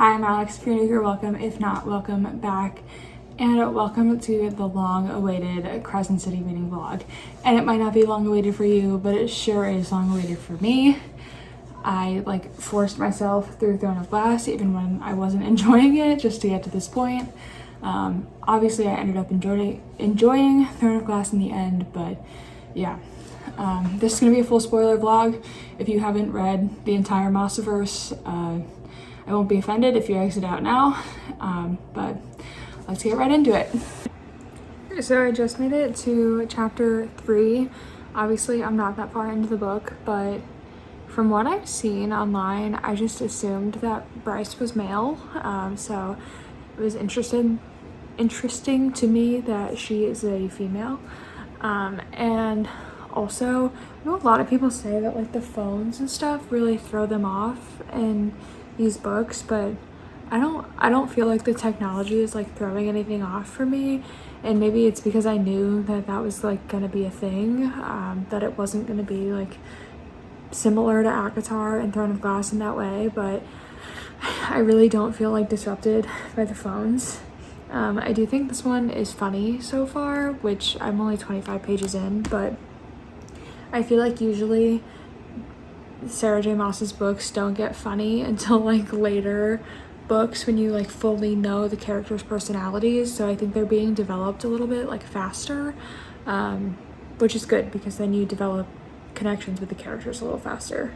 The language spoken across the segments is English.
Hi, I'm Alex. If you're new here, welcome. If not, welcome back. And welcome to the long-awaited Crescent City reading vlog. And it might not be long-awaited for you, but it sure is long-awaited for me. I forced myself through Throne of Glass, even when I wasn't enjoying it, just to get to this point. Obviously, I ended up enjoying Throne of Glass in the end, but yeah. This is going to be a full spoiler vlog. If you haven't read the entire Mossiverse, I won't be offended if you exit out now, but let's get right into it. So I just made it to chapter 3. Obviously, I'm not that far into the book, but from what I've seen online, I just assumed that Bryce was male, so it was interesting to me that she is a female. And also, I know a lot of people say that the phones and stuff really throw them off in these books, but I don't feel like the technology is throwing anything off for me. And maybe it's because I knew that was gonna be a thing, that it wasn't gonna be similar to ACOTAR and Throne of Glass in that way, but I really don't feel disrupted by the phones. I do think this one is funny so far, which I'm only 25 pages in, but I feel usually Sarah J. Maas's books don't get funny until later books when you fully know the characters' personalities. So I think they're being developed a little bit faster, which is good because then you develop connections with the characters a little faster.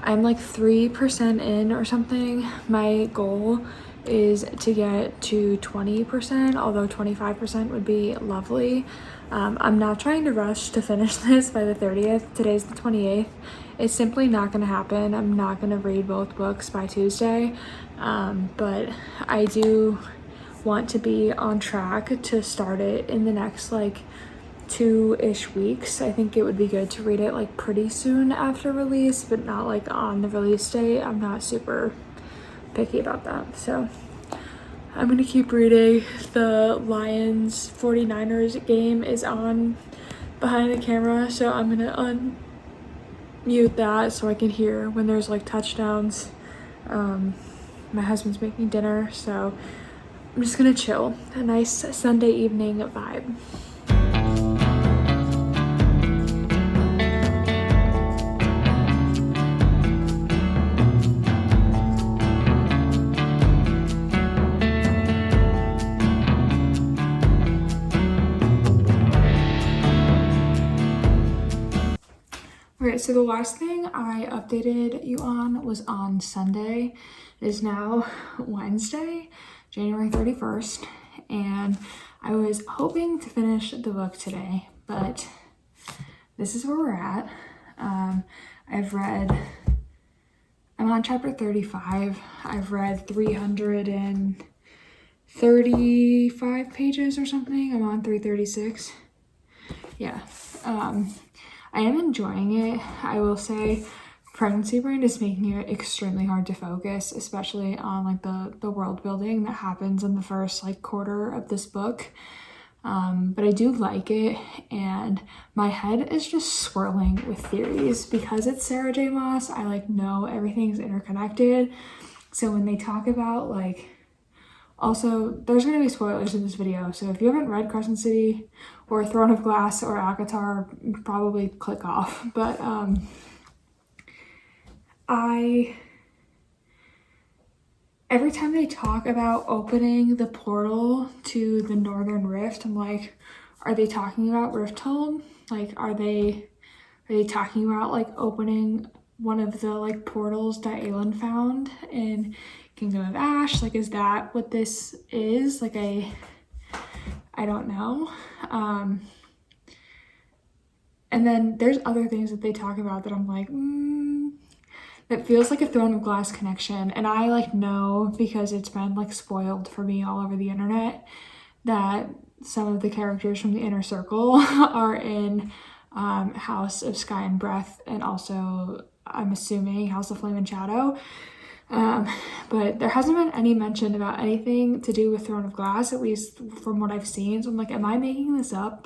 I'm 3% in or something. My goal is to get to 20%, although 25% would be lovely. I'm not trying to rush to finish this by the 30th. Today's the 28th. It's simply not going to happen. I'm not going to read both books by Tuesday, but I do want to be on track to start it in the next 2-ish weeks. I think it would be good to read it pretty soon after release, but not on the release date. I'm not super picky about that, so I'm gonna keep reading. The Lions 49ers game is on behind the camera, so I'm gonna unmute that so I can hear when there's touchdowns. My husband's making dinner, so I'm just gonna chill. A nice Sunday evening vibe. Okay, so the last thing I updated you on was on Sunday. It is now Wednesday, January 31st, and I was hoping to finish the book today, but this is where we're at. I'm on chapter 35. I've read 335 pages or something. I'm on 336. Yeah. I am enjoying it. I will say pregnancy brain is making it extremely hard to focus, especially on the world building that happens in the first quarter of this book. But I do like it, and my head is just swirling with theories because it's Sarah J. Maas. I know everything's interconnected. So when they talk about also, there's going to be spoilers in this video, so if you haven't read Crescent City or Throne of Glass or ACOTAR, probably click off. But every time they talk about opening the portal to the Northern Rift, I'm are they talking about Rifthold? Are they talking about opening one of the portals that Aelin found in Kingdom of Ash? Is that what this is? I don't know. And then there's other things that they talk about that I'm that feels like a Throne of Glass connection. And I know because it's been spoiled for me all over the internet that some of the characters from the Inner Circle are in House of Sky and Breath, and also I'm assuming House of Flame and Shadow. But there hasn't been any mention about anything to do with Throne of Glass, at least from what I've seen. So I'm am I making this up?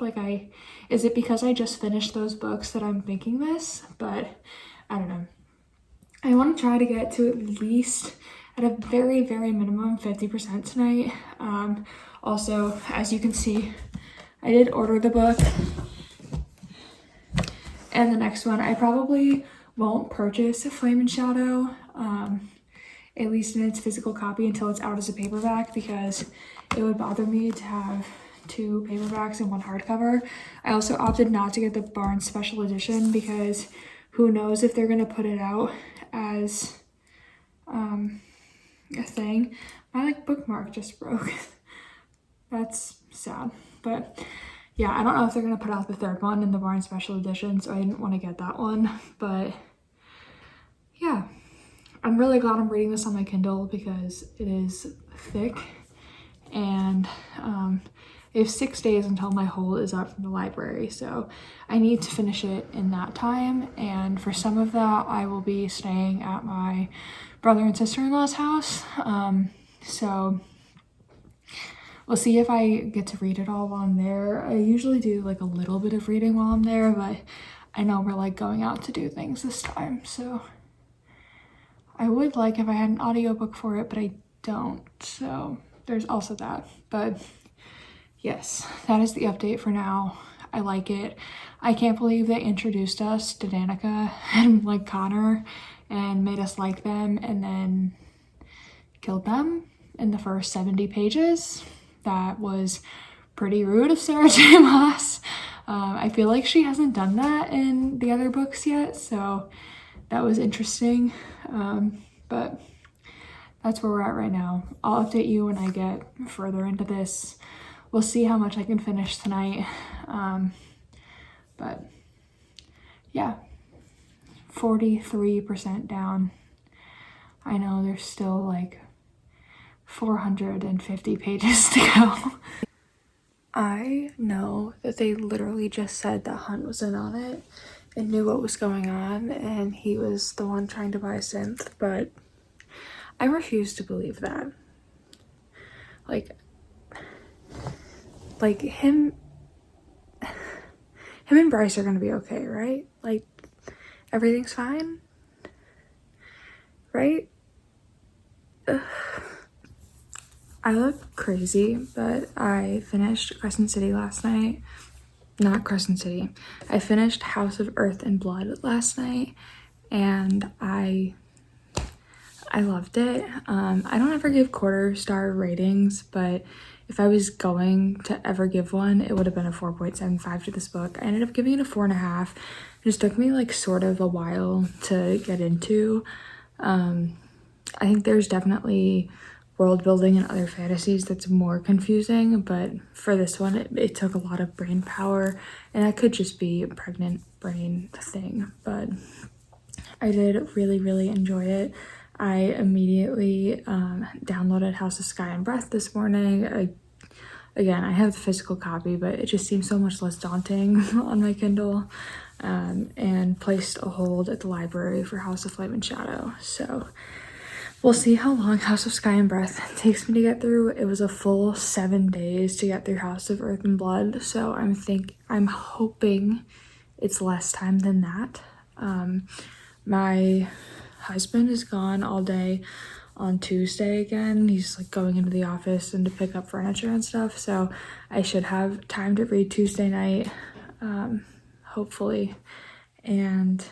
Is it because I just finished those books that I'm thinking this? But I don't know. I want to try to get to at least at a very, very minimum 50% tonight. Also, as you can see, I did order the book. And the next one, I probably won't purchase Flame and Shadow, at least in its physical copy, until it's out as a paperback, because it would bother me to have 2 paperbacks and 1 hardcover. I also opted not to get the Barnes special edition because who knows if they're gonna put it out as a thing. My bookmark just broke. That's sad, but yeah, I don't know if they're gonna put out the 3rd one in the Barnes special edition, so I didn't want to get that one. But yeah, I'm really glad I'm reading this on my Kindle because it is thick, and I have 6 days until my hold is up from the library, so I need to finish it in that time. And for some of that, I will be staying at my brother and sister-in-law's house. So we'll see if I get to read it all while I'm there. I usually do a little bit of reading while I'm there, but I know we're going out to do things this time, so I would like if I had an audiobook for it, but I don't, so there's also that. But yes, that is the update for now. I like it. I can't believe they introduced us to Danica and Connor and made us like them and then killed them in the first 70 pages. That was pretty rude of Sarah J. Maas. I feel like she hasn't done that in the other books yet, so that was interesting. But that's where we're at right now. I'll update you when I get further into this. We'll see how much I can finish tonight. But yeah, 43% down. I know there's still 450 pages to go. I know that they literally just said that Hunt was in on it and knew what was going on, and he was the one trying to buy a synth, but I refuse to believe that. Him and Bryce are gonna be okay, right? Everything's fine, right? Ugh. I look crazy, but I finished Crescent City last night. Not Crescent City. I finished House of Earth and Blood last night, and I loved it. I don't ever give quarter-star ratings, but if I was going to ever give one, it would have been a 4.75 to this book. I ended up giving it a 4.5. It just took me sort of a while to get into. I think there's definitely world building and other fantasies that's more confusing, but for this one it took a lot of brain power, and that could just be a pregnant brain thing, but I did really enjoy it. I immediately downloaded House of Sky and Breath this morning. Again, I have the physical copy, but it just seems so much less daunting on my Kindle, and placed a hold at the library for House of Flame and Shadow. So we'll see how long House of Sky and Breath takes me to get through. It was a full 7 days to get through House of Earth and Blood, so I'm hoping it's less time than that. My husband is gone all day on Tuesday again. He's going into the office and to pick up furniture and stuff, so I should have time to read Tuesday night, hopefully, and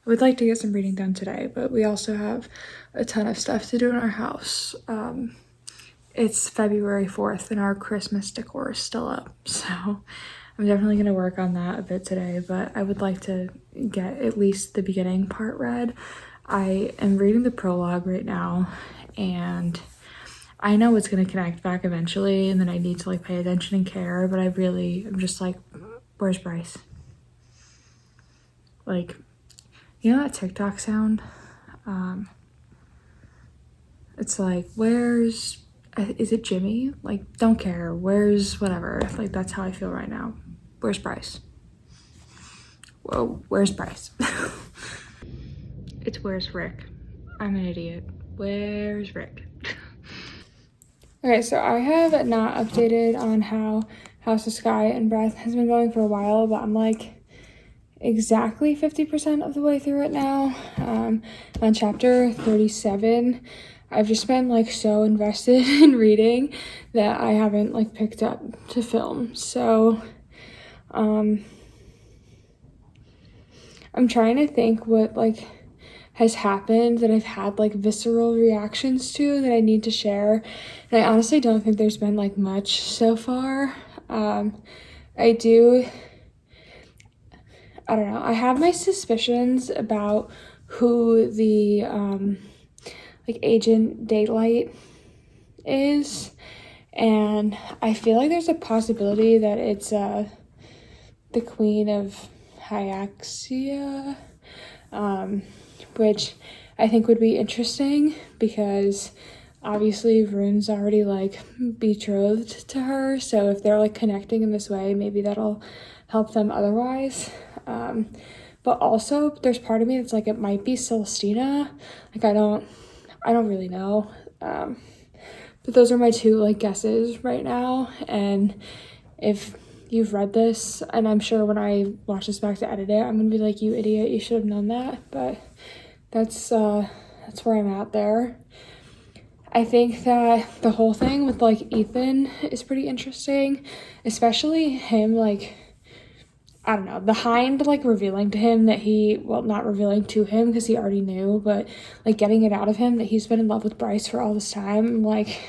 I would like to get some reading done today, but we also have a ton of stuff to do in our house. It's February 4th and our Christmas decor is still up, so I'm definitely going to work on that a bit today, but I would like to get at least the beginning part read. I am reading the prologue right now, and I know it's going to connect back eventually, and then I need to pay attention and care, but I'm just where's Bryce? You know that TikTok sound? It's where's, is it Jimmy? Don't care, where's whatever. That's how I feel right now. Where's Bryce? Whoa, where's Bryce? It's where's Rick? I'm an idiot. Where's Rick? Okay, so I have not updated on how House of Sky and Breath has been going for a while, but I'm exactly 50% of the way through it now. On chapter 37, I've just been like so invested in reading that I haven't like picked up to film. So I'm trying to think what like has happened that I've had like visceral reactions to that I need to share. And I honestly don't think there's been like much so far. I don't know. I have my suspicions about who the like Agent Daylight is, and I feel like there's a possibility that it's the Queen of Hyaxia, which I think would be interesting because obviously Rune's already like betrothed to her, so if they're like connecting in this way, maybe that'll help them otherwise. But also there's part of me that's like it might be Celestina. Like I don't really know. But those are my two like guesses right now. And if you've read this, and I'm sure when I watch this back to edit it, I'm gonna be like, you idiot, you should have known that. But that's where I'm at there. I think that the whole thing with like Ethan is pretty interesting, especially him like, I don't know, the Hind like revealing to him that not revealing to him because he already knew, but like getting it out of him that he's been in love with Bryce for all this time. Like,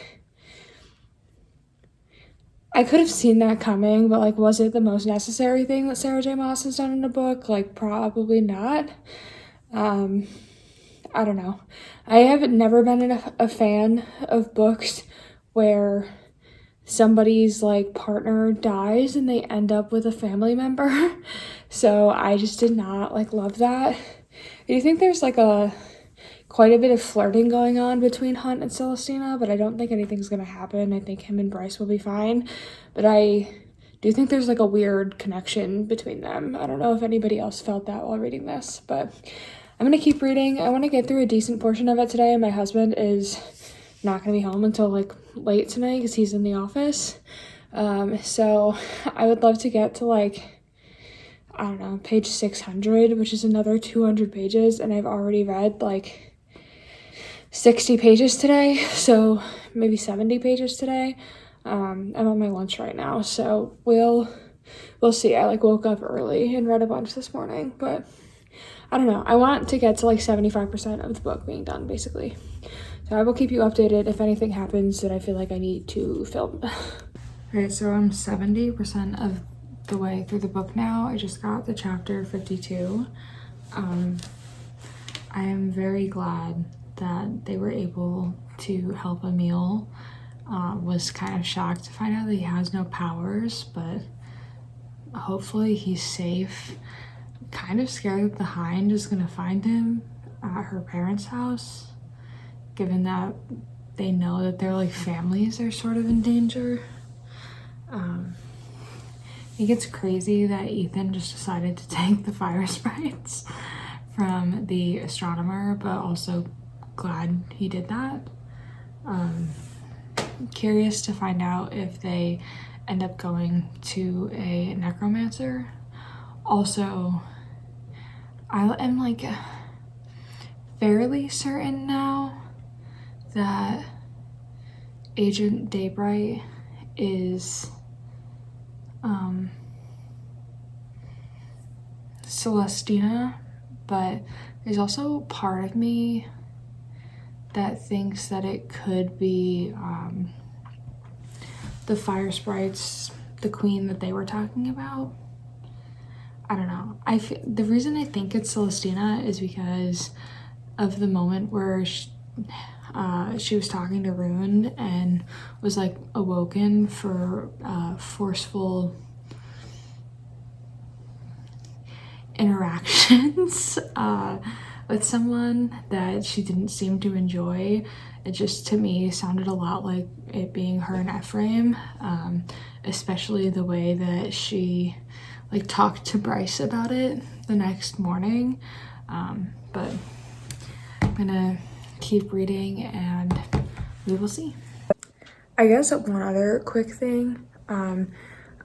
I could have seen that coming, but like, was it the most necessary thing that Sarah J. Maas has done in a book? Like, probably not. I don't know. I have never been a fan of books where somebody's like partner dies and they end up with a family member. So I just did not like love that. Do you think there's like quite a bit of flirting going on between Hunt and Celestina, but I don't think anything's gonna happen. I think him and Bryce will be fine, but I do think there's like a weird connection between them. I don't know if anybody else felt that while reading this, but I'm gonna keep reading. I want to get through a decent portion of it today. My husband is not gonna be home until like late tonight because he's in the office. So I would love to get to like, I don't know, page 600, which is another 200 pages, and I've already read like 60 pages today, so maybe 70 pages today. I'm on my lunch right now, so we'll see. I like woke up early and read a bunch this morning, but I don't know. I want to get to like 75% of the book being done, basically. So I will keep you updated if anything happens that I feel like I need to film. Okay, so I'm 70% of the way through the book now. I just got to chapter 52. I am very glad that they were able to help Emil. Was kind of shocked to find out that he has no powers, but hopefully he's safe. Kind of scared that the Hind is gonna find him at her parents' house, given that they know that their like families are sort of in danger. I think it's crazy that Ethan just decided to take the fire sprites from the astronomer, but also glad he did that. Curious to find out if they end up going to a necromancer. Also, I am like fairly certain now that Agent Daybright is Celestina, but there's also part of me that thinks that it could be the fire sprites, the queen that they were talking about. I don't know. The reason I think it's Celestina is because of the moment where she was talking to Rune and was like awoken for forceful interactions with someone that she didn't seem to enjoy. It just, to me, sounded a lot like it being her and Ephraim, especially the way that she like talked to Bryce about it the next morning. But I'm gonna keep reading and we will see. I guess one other quick thing.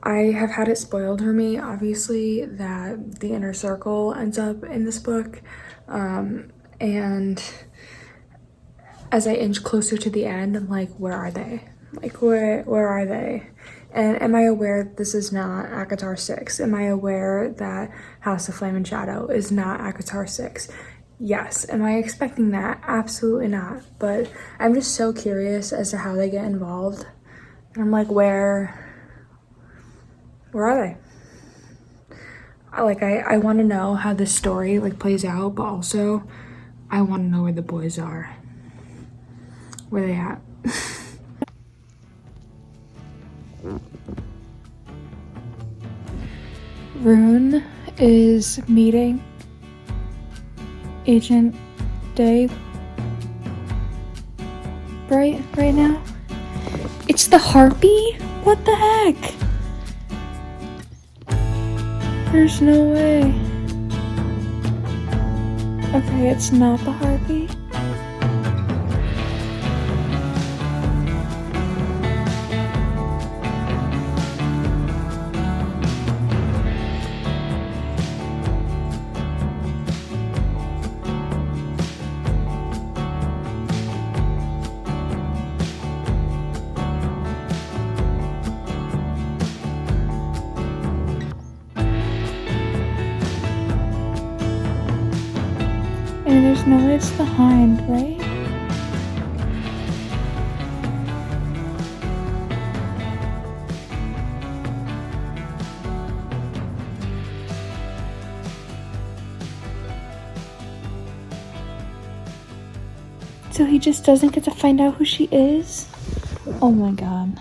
I have had it spoiled for me, obviously, that the inner circle ends up in this book. And as I inch closer to the end, I'm like, where are they? Like, where are they? And am I aware this is not ACOTAR 6? Am I aware that House of Flame and Shadow is not ACOTAR 6? Yes. Am I expecting that? Absolutely not. But I'm just so curious as to how they get involved. And I'm like, where are they? I want to know how this story like plays out, but also I want to know where the boys are. Where they at? Rune is meeting Agent Day right now. It's the harpy? What the heck? There's no way. Okay, it's not the harpy. And there's no way it's the hind, right? So he just doesn't get to find out who she is? Oh my god.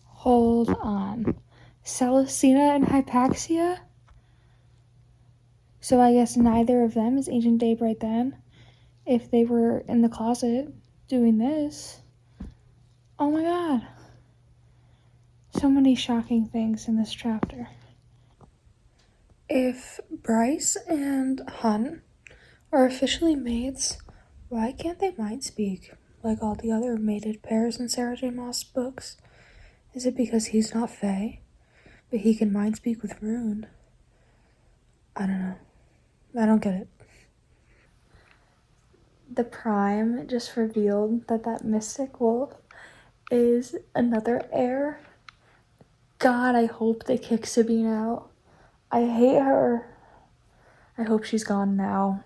Hold on. Celestina and Hypaxia? So I guess neither of them is Agent Daybright then, if they were in the closet doing this. Oh my god. So many shocking things in this chapter. If Bryce and Hun are officially mates, why can't they mind speak like all the other mated pairs in Sarah J. Maas' books? Is it because he's not Fae, but he can mind speak with Rune? I don't know. I don't get it. The Prime just revealed that Mystic Wolf is another heir. God, I hope they kick Sabine out. I hate her. I hope she's gone now.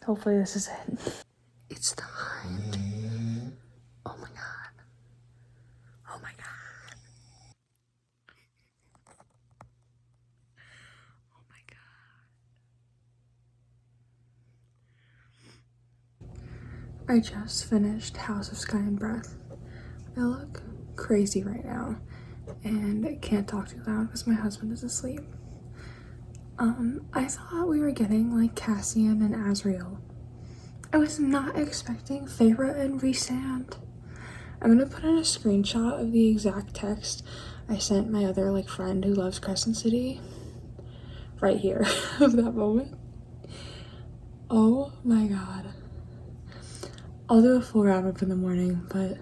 Hopefully this is it. It's the Hind. Oh my god. Oh my god. Oh my god. I just finished House of Sky and Breath. I look crazy right now and I can't talk too loud because my husband is asleep. I thought we were getting like Cassian and Azriel. I was not expecting Feyre and Rhysand. I'm gonna put in a screenshot of the exact text I sent my other like friend who loves Crescent City right here of that moment. Oh my god. I'll do a full wrap up in the morning, but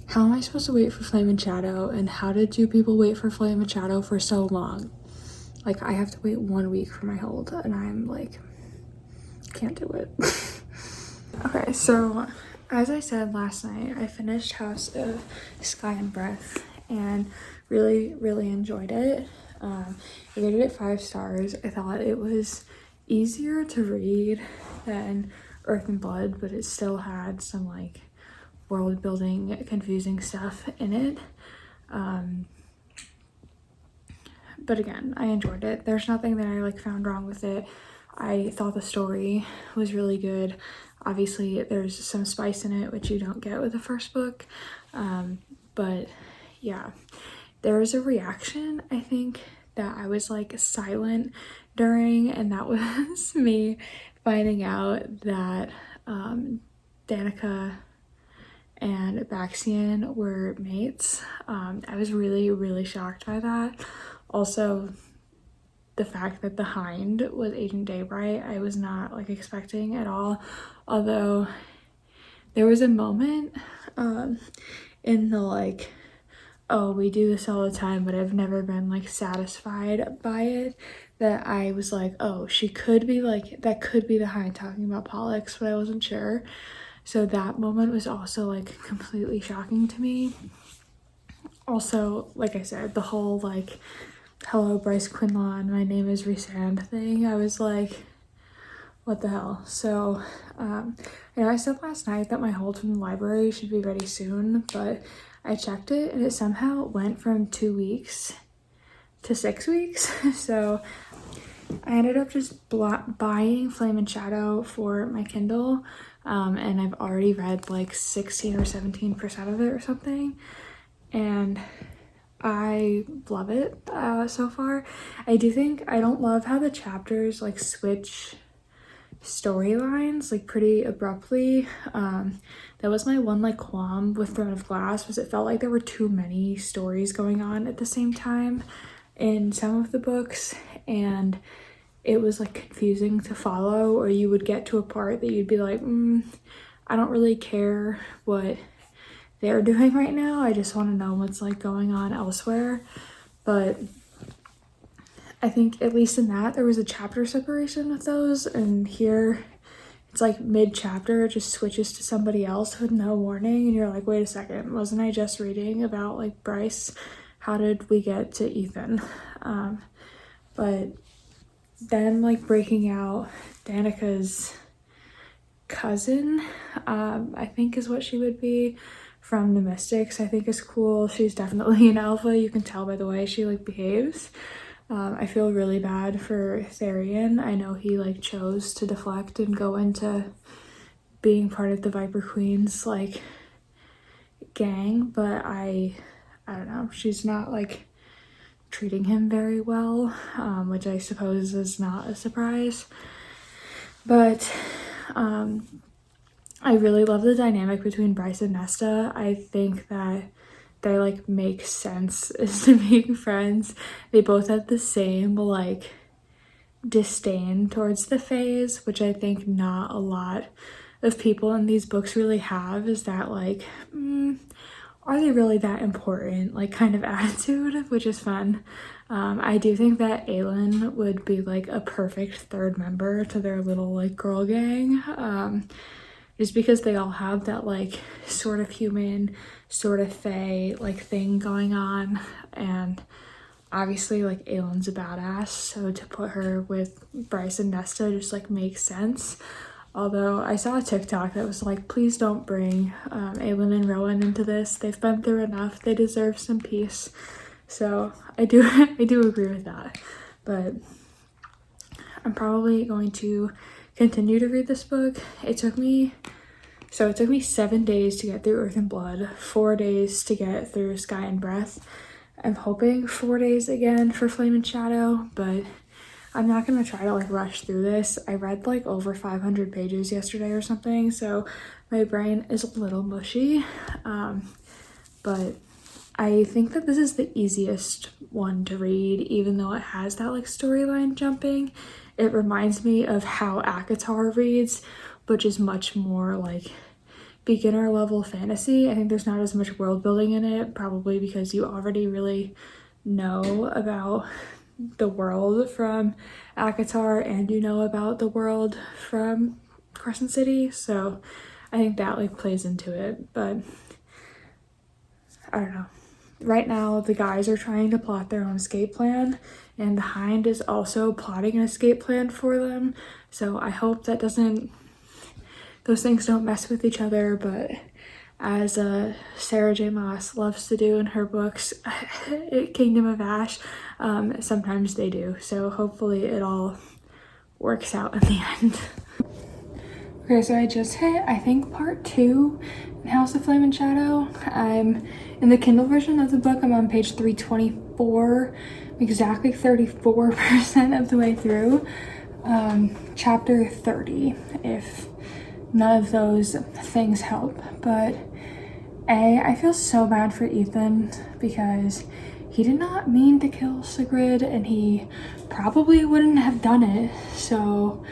how am I supposed to wait for Flame and Shadow, and how did two people wait for Flame and Shadow for so long? Like, I have to wait 1 week for my hold, and I'm like, can't do it. Okay, so as I said last night, I finished House of Sky and Breath and really enjoyed it. I rated it 5 stars. I thought it was easier to read than Earth and Blood, but it still had some like world building confusing stuff in it. But again, I enjoyed it. There's nothing that I like found wrong with it. I thought the story was really good. Obviously there's some spice in it, which you don't get with the first book. But yeah, there was a reaction, I think, that I was like silent during, and that was me finding out that Danica and Baxian were mates. I was really shocked by that. Also, the fact that the Hind was Agent Daybright, I was not like expecting at all. Although there was a moment in the like, oh, we do this all the time, but I've never been like satisfied by it that I was like, oh, she could be like, that could be the Hind talking about Pollux, but I wasn't sure. So that moment was also like completely shocking to me. Also, like I said, the whole like, hello Bryce Quinlan, my name is Rhysand thing, I was like, what the hell? So, you know, I said last night that my hold from the library should be ready soon, but I checked it and it somehow went from 2 weeks to 6 weeks. So I ended up just buying Flame and Shadow for my Kindle, and I've already read like 16 or 17% of it or something, and I love it so far. I do think I don't love how the chapters like switch storylines like pretty abruptly. That was my one like qualm with Throne of Glass, was it felt like there were too many stories going on at the same time in some of the books, and it was like confusing to follow, or you would get to a part that you'd be like, I don't really care what they're doing right now, I just want to know what's like going on elsewhere. But I think at least in that there was a chapter separation with those, and here it's like mid-chapter it just switches to somebody else with no warning, and you're like, wait a second, wasn't I just reading about like Bryce? How did we get to Ethan? But then like breaking out Danica's cousin, I think is what she would be, from the Mystics, I think is cool. She's definitely an alpha, you can tell by the way she like behaves. I feel really bad for Therian. I know he like chose to deflect and go into being part of the Viper Queen's like gang, but I don't know, she's not like treating him very well, which I suppose is not a surprise. But I really love the dynamic between Bryce and Nesta. I think that they like make sense as to being friends. They both have the same like disdain towards the Fays, which I think not a lot of people in these books really have, is that like, are they really that important, like kind of attitude, which is fun. I do think that Aelin would be like a perfect third member to their little like girl gang, just because they all have that like sort of human, sort of fae like thing going on, and obviously like Aelin's a badass, so to put her with Bryce and Nesta just like makes sense. Although I saw a TikTok that was like, please don't bring Aelin and Rowan into this. They've been through enough. They deserve some peace. So I do agree with that. But I'm probably going to continue to read this book. It took me 7 days to get through Earth and Blood, 4 days to get through Sky and Breath. I'm hoping 4 days again for Flame and Shadow, but I'm not gonna try to like rush through this. I read like over 500 pages yesterday or something, so my brain is a little mushy. But I think that this is the easiest one to read, even though it has that like storyline jumping. It reminds me of how ACOTAR reads, which is much more like beginner level fantasy. I think there's not as much world building in it, probably because you already really know about the world from ACOTAR and you know about the world from Crescent City, so I think that like plays into it. But I don't know, right now the guys are trying to plot their own escape plan, and the Hind is also plotting an escape plan for them, so I hope that those things don't mess with each other. But as Sarah J. Maas loves to do in her books, Kingdom of Ash, sometimes they do. So hopefully it all works out in the end. Okay, so I just hit, I think, part 2 in House of Flame and Shadow. I'm in the Kindle version of the book. I'm on page 324, exactly 34% of the way through. Chapter 30, if none of those things help. But I feel so bad for Ethan because he did not mean to kill Sigrid, and he probably wouldn't have done it. So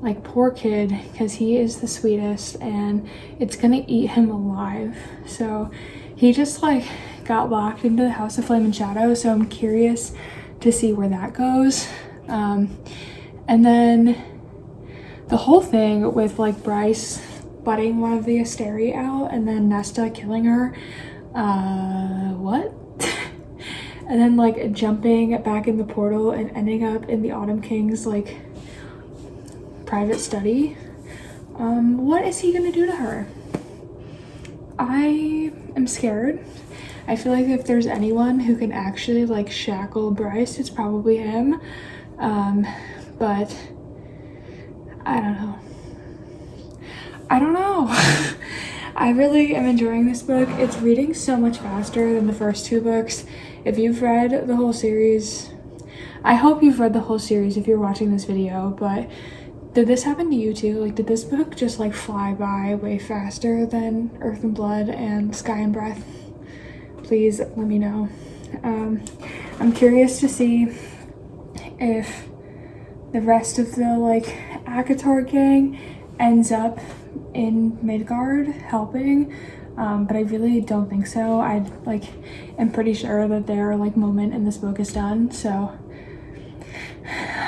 like, poor kid, because he is the sweetest and it's gonna eat him alive. So he just like got locked into the House of Flame and Shadow, so I'm curious to see where that goes. And then the whole thing with like Bryce butting one of the Asteri out and then Nesta killing her, what? And then like jumping back in the portal and ending up in the Autumn King's like private study. What is he gonna do to her? I am scared. I feel like if there's anyone who can actually like shackle Bryce, it's probably him. But I don't know. I really am enjoying this book. It's reading so much faster than the first two books. If you've read the whole series, I hope you've read the whole series if you're watching this video, but did this happen to you too? Like, did this book just like fly by way faster than Earth and Blood and Sky and Breath? Please let me know. I'm curious to see if the rest of the like ACOTAR gang ends up in Midgard helping, but I really don't think so. I like am pretty sure that their like moment in this book is done, so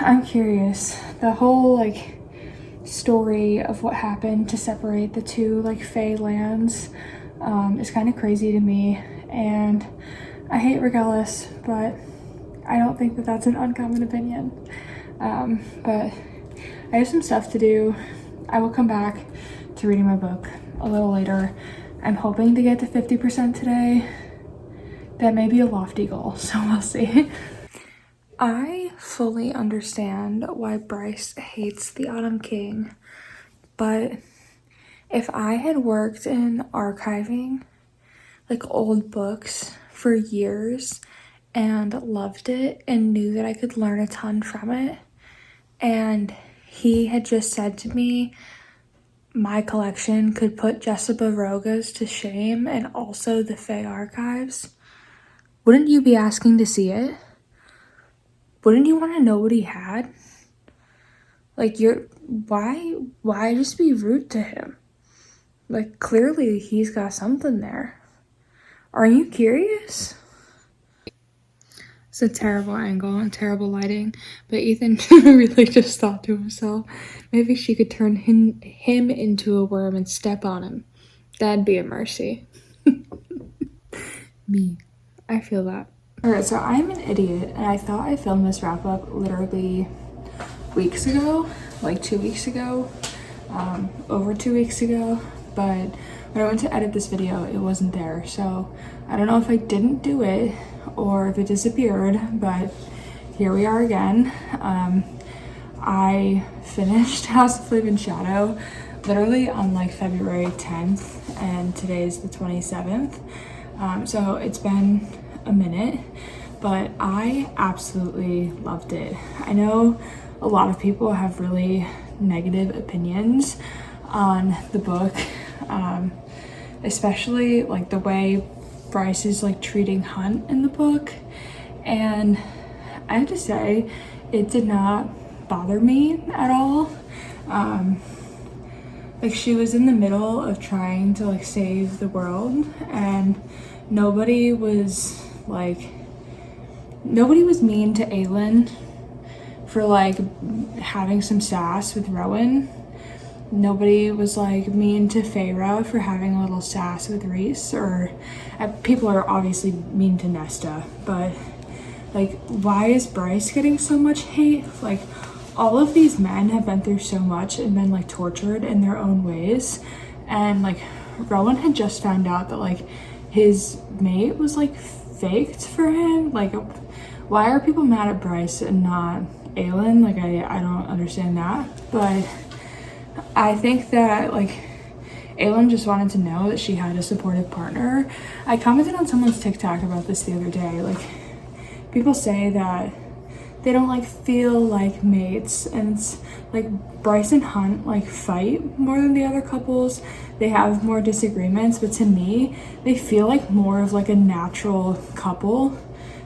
I'm curious. The whole like story of what happened to separate the two like Fae lands is kind of crazy to me, and I hate Regalis, but I don't think that that's an uncommon opinion. But I have some stuff to do. I will come back to reading my book a little later. I'm hoping to get to 50% today. That may be a lofty goal, so we'll see. I fully understand why Bryce hates the Autumn King, but if I had worked in archiving like old books for years and loved it and knew that I could learn a ton from it, and he had just said to me my collection could put Jessica Roga's to shame and also the Fae archives, wouldn't you be asking to see it? Wouldn't you want to know what he had? Like, why just be rude to him? Like, clearly he's got something there. Are you curious? It's a terrible angle and terrible lighting, but Ethan really just thought to himself, maybe she could turn him into a worm and step on him. That'd be a mercy. Me. I feel that. Alright, so I'm an idiot, and I thought I filmed this wrap up literally weeks ago, like 2 weeks ago, over 2 weeks ago, but when I went to edit this video, it wasn't there, so I don't know if I didn't do it or if it disappeared, but here we are again. I finished House of Flame and Shadow literally on like February 10th, and today's the 27th, so it's been a minute, but I absolutely loved it. I know a lot of people have really negative opinions on the book, especially like the way Bryce is like treating Hunt in the book, and I have to say it did not bother me at all. Like, she was in the middle of trying to like save the world, and nobody was mean to Aelin for like having some sass with Rowan. Nobody was like mean to Feyre for having a little sass with Rhys, or people are obviously mean to Nesta, but like, why is Bryce getting so much hate? Like, all of these men have been through so much and been like tortured in their own ways, and like Rowan had just found out that like his mate was like faked for him. Like, why are people mad at Bryce and not Aelin? Like, I don't understand that, but I think that like Aelin just wanted to know that she had a supportive partner. I commented on someone's TikTok about this the other day. Like, people say that they don't like feel like mates, and it's like Bryce and Hunt like fight more than the other couples. They have more disagreements, but to me they feel like more of like a natural couple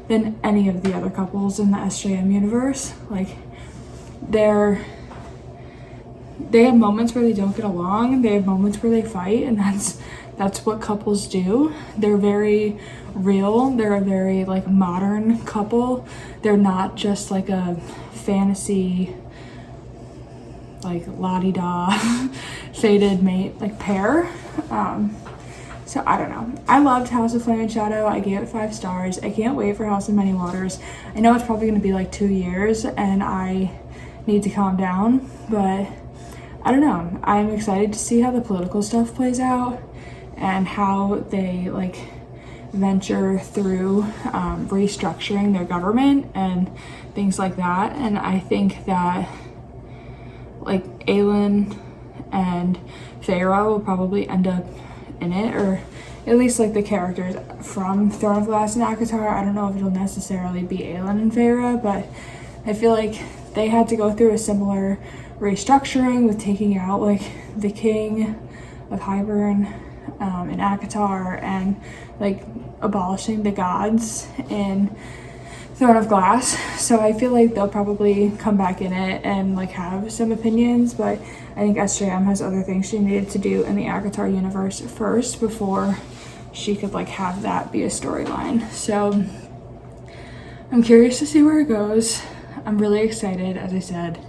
than any of the other couples in the SJM universe. Like, they have moments where they don't get along, they have moments where they fight, and that's what couples do. They're very real. They're a very like modern couple. They're not just like a fantasy, like la-di-da fated mate, like pair. So I don't know. I loved House of Flame and Shadow. I gave it 5 stars. I can't wait for House of Many Waters. I know it's probably going to be like 2 years and I need to calm down, but I don't know. I'm excited to see how the political stuff plays out and how they like venture through restructuring their government and things like that. And I think that like Aelin and Feyre will probably end up in it, or at least like the characters from Throne of Glass and ACOTAR. I don't know if it'll necessarily be Aelin and Feyre, but I feel like they had to go through a similar restructuring with taking out like the king of Hybern in ACOTAR and like abolishing the gods in Throne of Glass. So I feel like they'll probably come back in it and like have some opinions, but I think SJM has other things she needed to do in the ACOTAR universe first before she could like have that be a storyline. So I'm curious to see where it goes. I'm really excited. As I said,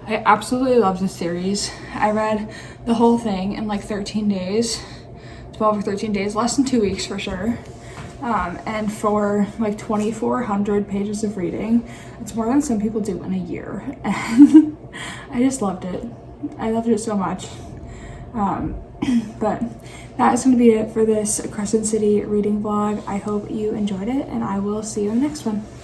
I absolutely love the series. I read the whole thing in like 13 days, 12 or 13 days, less than 2 weeks for sure. And for like 2,400 pages of reading, it's more than some people do in a year. And I just loved it. I loved it so much. But that is going to be it for this Crescent City reading vlog. I hope you enjoyed it, and I will see you in the next one.